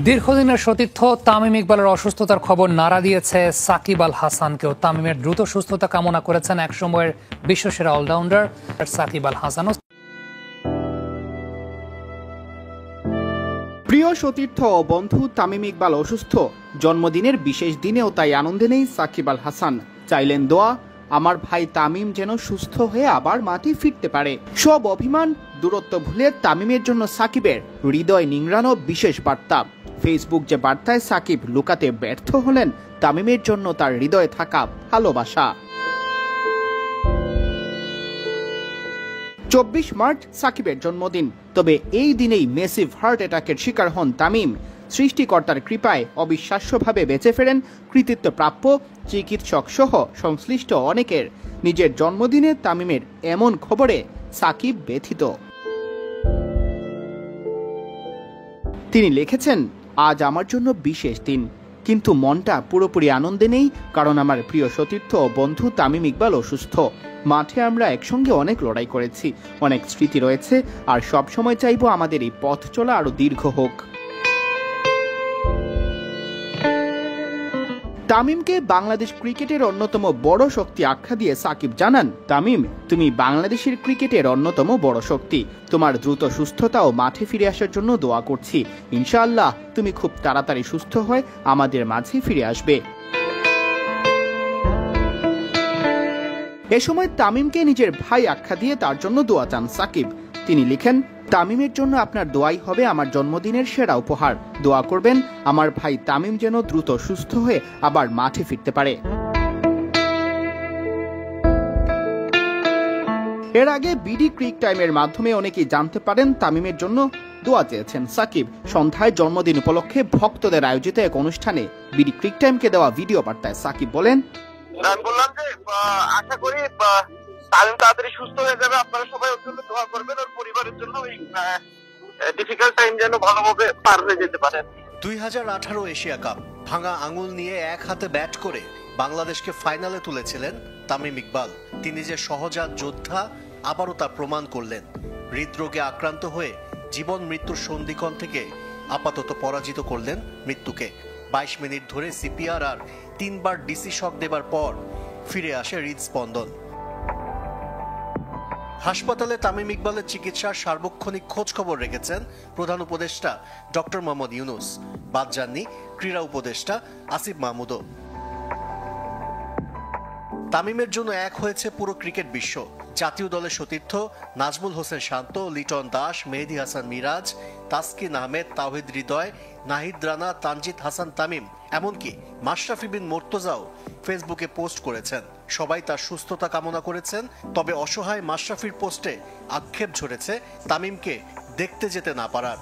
দীর্ঘদিনের সতীর্থ তামিম ইকবালের অসুস্থতার খবর নাড়া দিয়েছে সাকিব আল হাসানকেও। তামিমের দ্রুত সুস্থতা কামনা করেছেন একসময়ের বিশ্বসেরা অলরাউন্ডার সাকিব আল হাসানও। প্রিয় সতীর্থ ও বন্ধু তামিম ইকবাল অসুস্থ, জন্মদিনের বিশেষ দিনেও তাই আনন্দে নেই সাকিব আল হাসান। চাইলেন দোয়া, আমার ভাই তামিম যেন সুস্থ হয়ে আবার মাঠে ফিরতে পারে। সব অভিমান দূরত্ব ভুলে তামিমের জন্য সাকিবের হৃদয় নিংড়ানো বিশেষ বার্তা। ফেসবুক যে বার্তায় সাকিব লুকাতে ব্যর্থ হলেন তামিমের জন্য তার হৃদয়ে থাকা ভালোবাসা। 24 মার্চ সাকিবের জন্মদিন, তবে এই দিনেই মেসিভ হার্ট অ্যাটাকের শিকার হন তামিম। সৃষ্টিকর্তার কৃপায় অবিশ্বাস্যভাবে বেঁচে ফেরেন কৃতিত্বপ্রাপ্য চিকিৎসক সহ সংশ্লিষ্ট অনেকের। নিজের জন্মদিনে তামিমের এমন খবরে সাকিব ব্যথিত। তিনি লিখেছেন, আজ আমার জন্য বিশেষ দিন, কিন্তু মনটা পুরোপুরি আনন্দে নেই, কারণ আমার প্রিয় সতীর্থ ও বন্ধু তামিম ইকবাল অসুস্থ। মাঠে আমরা একসঙ্গে অনেক লড়াই করেছি, অনেক স্মৃতি রয়েছে, আর সবসময় চাইবো আমাদের এই পথ চলা আরো দীর্ঘ হোক। তামিমকে বাংলাদেশ ক্রিকেটের অন্যতম বড় শক্তি আখ্যা দিয়ে সাকিব জানান, তামিম, তুমি বাংলাদেশের ক্রিকেটের অন্যতম বড় শক্তি। তোমার দ্রুত সুস্থতা ও মাঠে ফিরে আসার জন্য দোয়া করছি। ইনশাআল্লাহ তুমি খুব তাড়াতাড়ি সুস্থ হয়ে আমাদের মাঝে ফিরে আসবে। এ সময় তামিমকে নিজের ভাই আখ্যা দিয়ে তার জন্য দোয়া চান সাকিব। তিনি লিখেন, তামিমের জন্য আপনার দোয়াই হবে আমার জন্মদিনের সেরা উপহার। দোয়া করবেন আমার ভাই তামিম যেন দ্রুত সুস্থ হয়ে আবার মাঠে ফিরতে পারে। এর আগে বিডি ক্রিক টাইমের মাধ্যমে অনেকেই জানতে পারেন তামিমের জন্য দোয়া চেয়েছেন সাকিব। সন্ধ্যায় জন্মদিন উপলক্ষে ভক্তদের আয়োজিত এক অনুষ্ঠানে বিডি ক্রিক টাইমকে দেওয়া ভিডিও বার্তায় সাকিব বলেন, আমি বললাম যে আশা করি তামিম তাড়াতাড়ি সুস্থ হয়ে যাবে। আপনারা সবাই ওর জন্য দোয়া করবেন, ওর পরিবারের জন্য এই ডিফিকাল্ট টাইম যেন ভালোভাবে পার হয়ে যেতে পারে। 2018 এশিয়া কাপ ভাঙা আঙুল নিয়ে এক হাতে ব্যাট করে বাংলাদেশকে ফাইনালে তুলেছিলেন তামিম ইকবাল। তিনি যে সহজাত যোদ্ধা আবারও তা প্রমাণ করলেন। হৃদরোগে আক্রান্ত হয়ে জীবন মৃত্যুর সন্ধিক্ষণ থেকে আপাতত পরাজিত করলেন মৃত্যুকে। 22 মিনিট ধরে সিপিআর আর 3 বার ডিসি শক দেবার পর ফিরে আসে হৃদস্পন্দন। হাসপাতালে তামিম ইকবালের চিকিৎসার সার্বক্ষণিক খোঁজ খবর রেখেছেন প্রধান উপদেষ্টা ডক্টর মোহাম্মদ ইউনুস। বাদ যাননি ক্রীড়া উপদেষ্টা আসিফ মাহমুদও। তামিমের জন্য এক হয়েছে পুরো ক্রিকেট বিশ্ব। জাতীয় দলের সতীর্থ নাজমুল হোসেন শান্ত, লিটন দাস, মেহেদী হাসান মিরাজ, তাসকিন আহমেদ, তাওহিদ হৃদয়, নাহিদ রানা, তানজিদ হাসান তামিম, এমনকি মাশরাফি বিন মুর্তজাও ফেসবুকে পোস্ট করেছেন। সবাই তার সুস্থতা কামনা করেছেন। তবে অসহায় মাশরাফির পোস্টে আক্ষেপ ঝরেছে তামিমকে দেখতে যেতে না পারার।